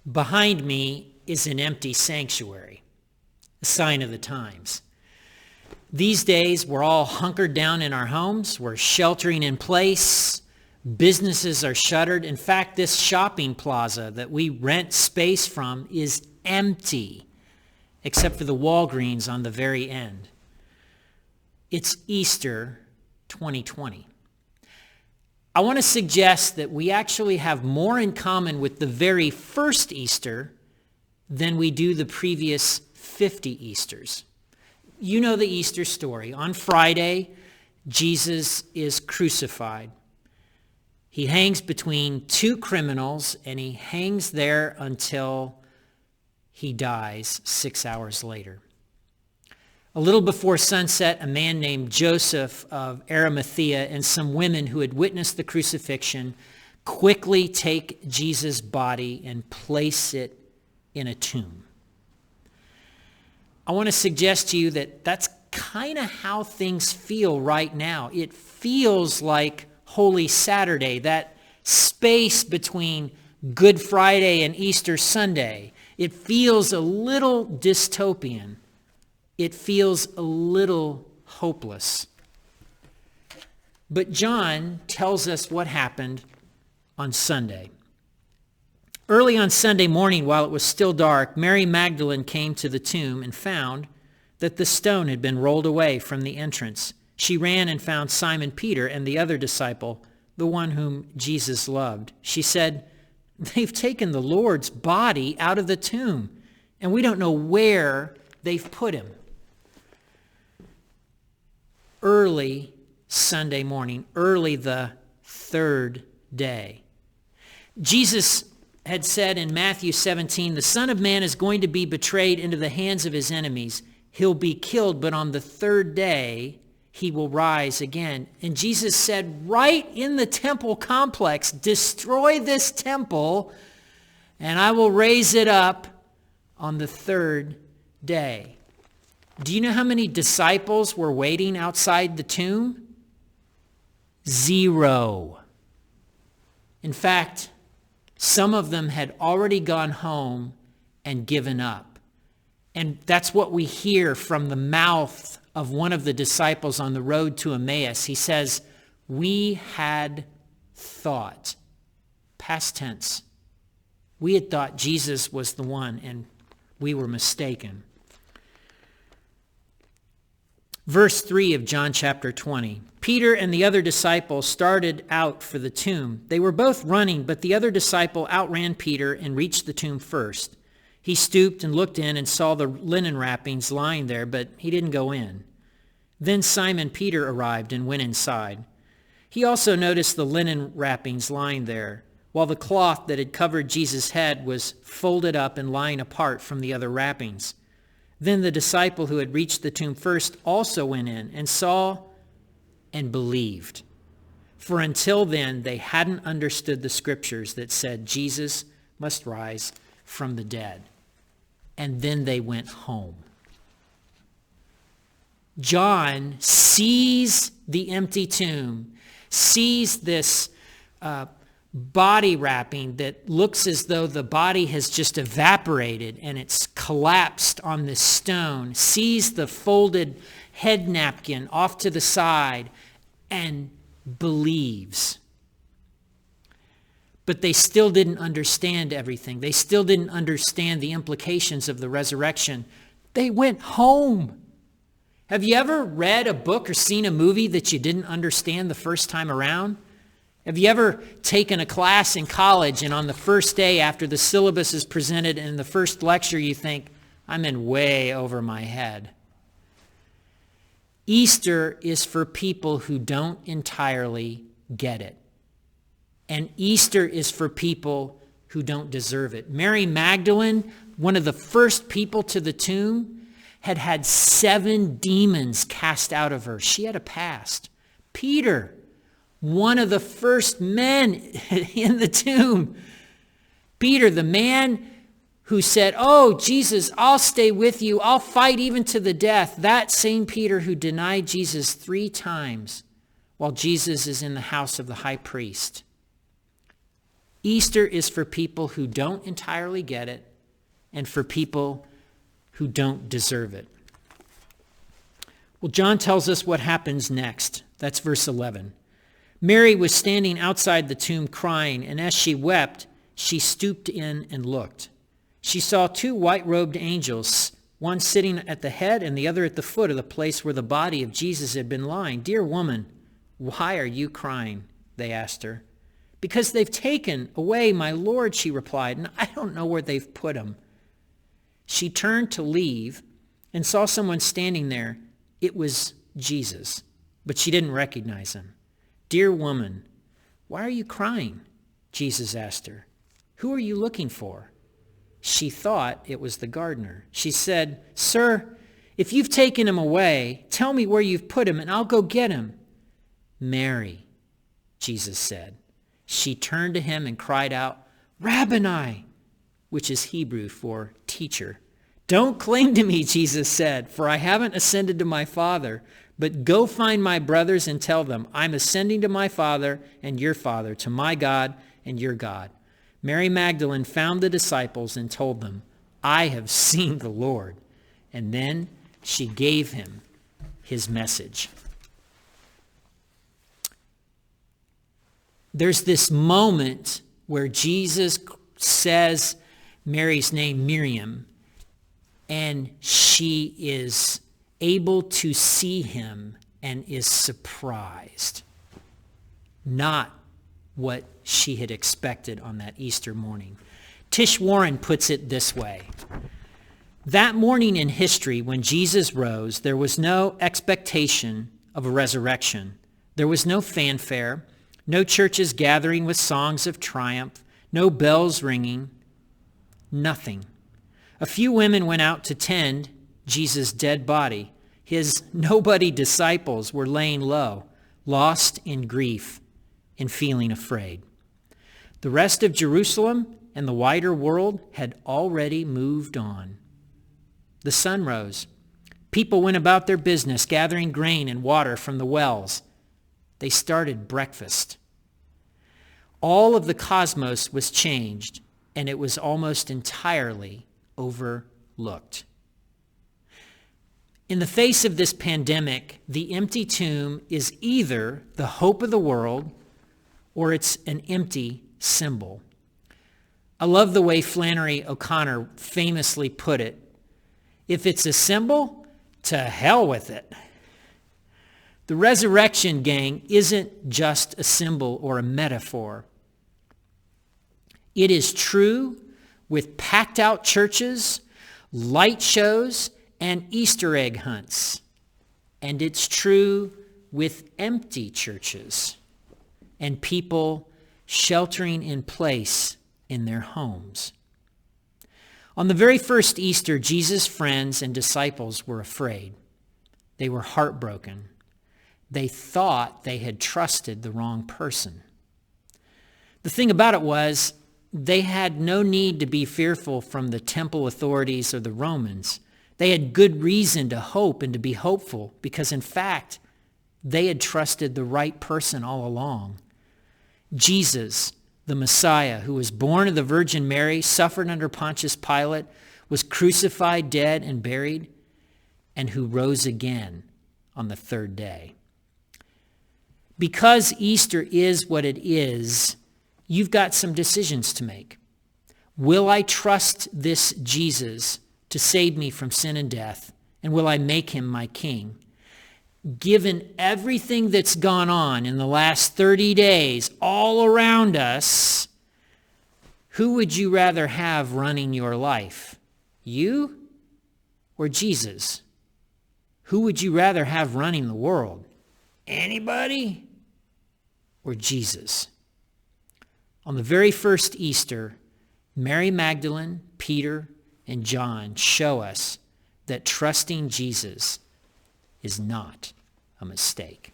Behind me is an empty sanctuary, a sign of the times. These days, we're all hunkered down in our homes. We're sheltering in place. Businesses are shuttered. In fact, this shopping plaza that we rent space from is empty, except for the Walgreens on the very end. It's Easter 2020. I want to suggest that we actually have more in common with the very first Easter than we do the previous 50 Easters. You know the Easter story. On Friday, Jesus is crucified. He hangs between two criminals, and he hangs there until he dies 6 hours later. A little before sunset, a man named Joseph of Arimathea and some women who had witnessed the crucifixion quickly take Jesus' body and place it in a tomb. I want to suggest to you that that's kind of how things feel right now. It feels like Holy Saturday, that space between Good Friday and Easter Sunday. It feels a little dystopian. It feels a little hopeless. But John tells us what happened on Sunday. Early on Sunday morning, while it was still dark, Mary Magdalene came to the tomb and found that the stone had been rolled away from the entrance. She ran and found Simon Peter and the other disciple, the one whom Jesus loved. She said, "They've taken the Lord's body out of the tomb, and we don't know where they've put him." Early Sunday morning, early the third day. Jesus had said in Matthew 17, "The Son of Man is going to be betrayed into the hands of his enemies. He'll be killed, but on the third day, he will rise again." And Jesus said right in the temple complex, "Destroy this temple, and I will raise it up on the third day." Do you know how many disciples were waiting outside the tomb? 0. In fact, some of them had already gone home and given up. And that's what we hear from the mouth of one of the disciples on the road to Emmaus. He says, "We had thought," past tense. We had thought Jesus was the one, and we were mistaken. Verse 3 of John chapter 20. Peter and the other disciple started out for the tomb. They were both running, but the other disciple outran Peter and reached the tomb first. He stooped and looked in and saw the linen wrappings lying there, but he didn't go in. Then Simon Peter arrived and went inside. He also noticed the linen wrappings lying there, while the cloth that had covered Jesus' head was folded up and lying apart from the other wrappings. Then the disciple who had reached the tomb first also went in and saw and believed. For until then, they hadn't understood the scriptures that said Jesus must rise from the dead. And then they went home. John sees the empty tomb, sees this body wrapping that looks as though the body has just evaporated and it's collapsed on this stone, sees the folded head napkin off to the side, and believes. But they still didn't understand everything. They still didn't understand the implications of the resurrection. They went home. Have you ever read a book or seen a movie that you didn't understand the first time around? Have you ever taken a class in college and on the first day after the syllabus is presented and in the first lecture you think, I'm in way over my head? Easter is for people who don't entirely get it. And Easter is for people who don't deserve it. Mary Magdalene, one of the first people to the tomb, had had 7 demons cast out of her. She had a past. Peter, one of the first men in the tomb. Peter, the man who said, "Oh, Jesus, I'll stay with you. I'll fight even to the death." That same Peter who denied Jesus 3 times while Jesus is in the house of the high priest. Easter is for people who don't entirely get it and for people who don't deserve it. Well, John tells us what happens next. That's verse 11. Mary was standing outside the tomb crying, and as she wept, she stooped in and looked. She saw 2 white-robed angels, one sitting at the head and the other at the foot of the place where the body of Jesus had been lying. "Dear woman, why are you crying?" they asked her. "Because they've taken away my Lord," she replied, "and I don't know where they've put him." She turned to leave and saw someone standing there. It was Jesus, but she didn't recognize him. "Dear woman, why are you crying?" Jesus asked her. "Who are you looking for?" She thought it was the gardener. She said, "Sir, if you've taken him away, tell me where you've put him and I'll go get him." "Mary," Jesus said. She turned to him and cried out, "Rabboni," which is Hebrew for teacher. "Don't cling to me," Jesus said, "for I haven't ascended to my Father, but go find my brothers and tell them, I'm ascending to my Father and your Father, to my God and your God." Mary Magdalene found the disciples and told them, "I have seen the Lord." And then she gave him his message. There's this moment where Jesus says Mary's name, Miriam, and she is able to see him and is surprised. Not what she had expected on that Easter morning. Tish Warren puts it this way: that morning in history when Jesus rose, there was no expectation of a resurrection. There was no fanfare, no churches gathering with songs of triumph, no bells ringing, nothing. A few women went out to tend Jesus' dead body. His nobody disciples were laying low, lost in grief and feeling afraid. The rest of Jerusalem and the wider world had already moved on. The sun rose. People went about their business, gathering grain and water from the wells. They started breakfast. All of the cosmos was changed, and it was almost entirely overlooked. In the face of this pandemic, the empty tomb is either the hope of the world or it's an empty symbol. I love the way Flannery O'Connor famously put it: if it's a symbol, to hell with it. The resurrection, gang, isn't just a symbol or a metaphor. It is true with packed out churches, light shows, and Easter egg hunts. And it's true with empty churches and people sheltering in place in their homes. On the very first Easter, Jesus' friends and disciples were afraid. They were heartbroken. They thought they had trusted the wrong person. The thing about it was, they had no need to be fearful from the temple authorities or the Romans. They had good reason to hope and to be hopeful because, in fact, they had trusted the right person all along. Jesus, the Messiah, who was born of the Virgin Mary, suffered under Pontius Pilate, was crucified, dead, and buried, and who rose again on the third day. Because Easter is what it is, you've got some decisions to make. Will I trust this Jesus to save me from sin and death, and will I make him my king? Given everything that's gone on in the last 30 days all around us, who would you rather have running your life? You or Jesus? Who would you rather have running the world? Anybody or Jesus? On the very first Easter, Mary Magdalene, Peter, and John show us that trusting Jesus is not a mistake.